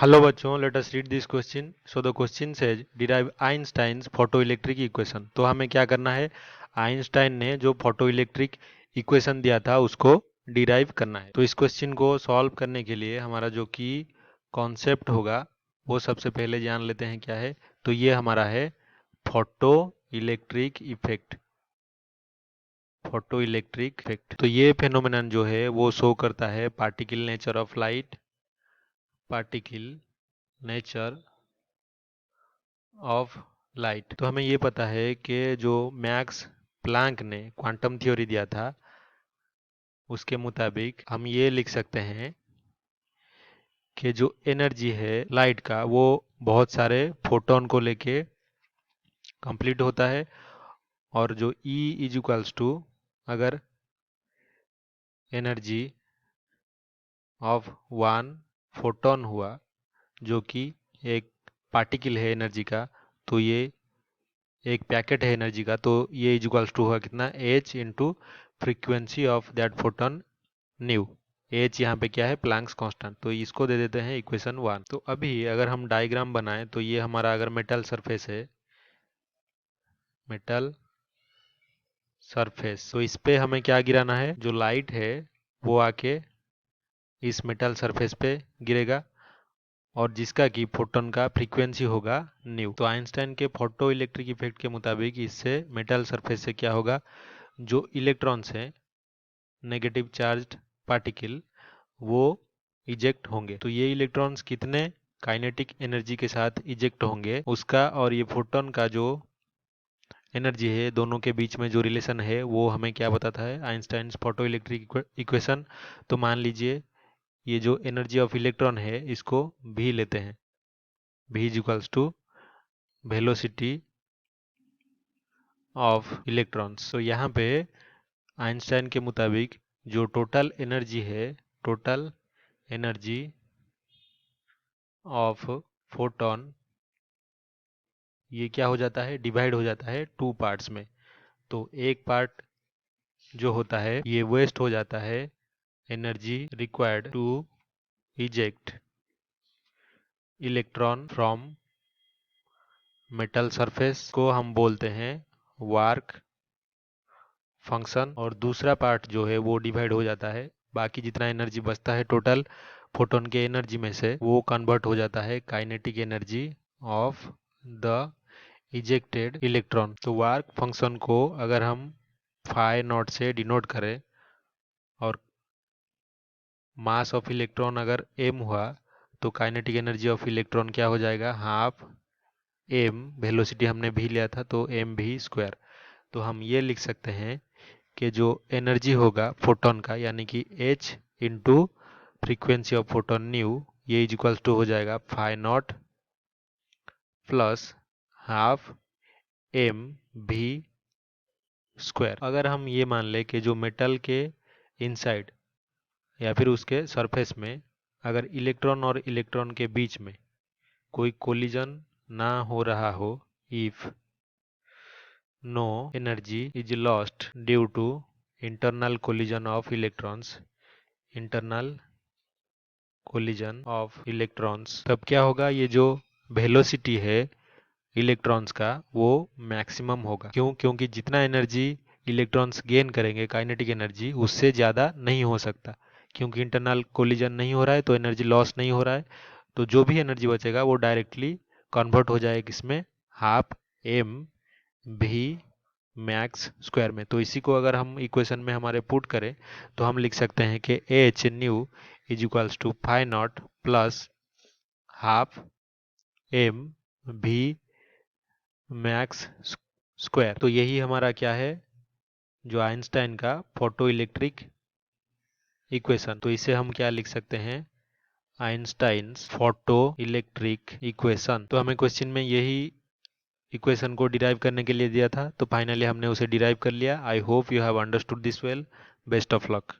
Hello बच्चों, let us read this question. So the question says derive Einstein's photoelectric equation. तो हमें क्या करना है, आइंस्टाइन ने जो फोटोइलेक्ट्रिक इक्वेशन दिया था उसको डिराइव करना है। तो इस क्वेश्चन को सॉल्व करने के लिए हमारा जो कि कॉन्सेप्ट होगा वो सबसे पहले जान लेते हैं क्या है। तो ये हमारा है photo electric effect. Photo electric effect, तो ये फेनोमेनन जो है वो शो करता है particle nature of light, particle nature of light. तो हमें ये पता है कि जो मैक्स प्लैंक ने क्वांटम थ्योरी दिया था उसके मुताबिक हम ये लिख सकते हैं कि जो एनर्जी है लाइट का वो बहुत सारे फोटोन को लेके कंप्लीट होता है, और जो E इज इक्वल्स टू, अगर एनर्जी ऑफ वन फोटोन हुआ जो कि एक पार्टिकल है एनर्जी का, तो ये एक पैकेट है एनर्जी का, तो ये इज इक्वल्स टू हुआ कितना, h into frequency of that photon new. h यहाँ पे क्या है, प्लैंक्स कांस्टेंट, तो इसको दे देते हैं इक्वेशन 1। तो अभी अगर हम डायग्राम बनाएं तो ये हमारा अगर मेटल सरफेस है, मेटल सरफेस, तो इस पे हमें क्या गिराना है, जो लाइट है वो आके इस मेटल सरफेस पे गिरेगा और जिसका कि फोटोन का फ्रीक्वेंसी होगा न्यू। तो आइंस्टाइन के फोटो इलेक्ट्रिक इफेक्ट के मुताबिक इससे मेटल सरफेस से क्या होगा, जो इलेक्ट्रॉन्स हैं नेगेटिव चार्ज्ड पार्टिकल वो इजेक्ट होंगे। तो ये इलेक्ट्रॉन्स कितने काइनेटिक एनर्जी के साथ इजेक्ट होंगे उसका और ये फोटोन का जो एनर्जी है दोनों के बीच में जो रिलेशन है वो हमें क्या बताता है, आइंस्टाइन्स फोटो इलेक्ट्रिक इक्वेशन। तो मान लीजिए ये जो एनर्जी ऑफ इलेक्ट्रॉन है इसको भी लेते हैं, v is equals to velocity of electrons. तो यहाँ पे आइंस्टाइन के मुताबिक जो टोटल एनर्जी है, टोटल एनर्जी ऑफ फोटोन, ये क्या हो जाता है, डिवाइड हो जाता है टू पार्ट्स में। तो एक पार्ट जो होता है ये वेस्ट हो जाता है, energy required to eject electron from metal surface को हम बोलते हैं वर्क फंक्शन, और दूसरा पार्ट जो है वो डिवाइड हो जाता है, बाकी जितना एनर्जी बचता है टोटल फोटोन के एनर्जी में से वो कन्वर्ट हो जाता है kinetic energy of the ejected electron. तो वर्क फंक्शन को अगर हम फाई नॉट से डिनोट करें और मास ऑफ इलेक्ट्रॉन अगर m हुआ तो काइनेटिक एनर्जी ऑफ इलेक्ट्रॉन क्या हो जाएगा, हाफ m, वेलोसिटी हमने भी लिया था तो m भी स्क्वायर। तो हम ये लिख सकते हैं कि जो एनर्जी होगा फोटोन का यानी कि h into frequency of photon nu, ये इज इक्वल्स टू हो जाएगा phi naught plus half m v square. अगर हम ये मान ले कि जो मेटल के इनसाइड या फिर उसके सरफेस में अगर इलेक्ट्रॉन और इलेक्ट्रॉन के बीच में कोई कोलिजन ना हो रहा हो, if no energy is lost due to internal collision of electrons, internal collision of electrons, तब क्या होगा, ये जो वेलोसिटी है इलेक्ट्रॉन्स का वो मैक्सिमम होगा। क्यों, क्योंकि जितना एनर्जी इलेक्ट्रॉन्स गेन करेंगे काइनेटिक एनर्जी उससे ज़्यादा नहीं हो सकता, क्योंकि इंटरनल कोलिजन नहीं हो रहा है तो एनर्जी लॉस नहीं हो रहा है। तो जो भी एनर्जी बचेगा वो डायरेक्टली कन्वर्ट हो जाएगा किसमें, half m v max square में। तो इसी को अगर हम इक्वेशन में हमारे पुट करें तो हम लिख सकते हैं कि h nu is equals to phi naught plus half m v max square. तो यही हमारा क्या है, जो आइंस्टाइन का फोटो इलेक्ट्रिक इक्वेशन। तो इसे हम क्या लिख सकते हैं, आइंस्टाइन्स फोटो इलेक्ट्रिक इक्वेशन। तो हमें क्वेश्चन में यही इक्वेशन को डिराइव करने के लिए दिया था, तो फाइनली हमने उसे डिराइव कर लिया। I hope you have understood this well. Best of luck.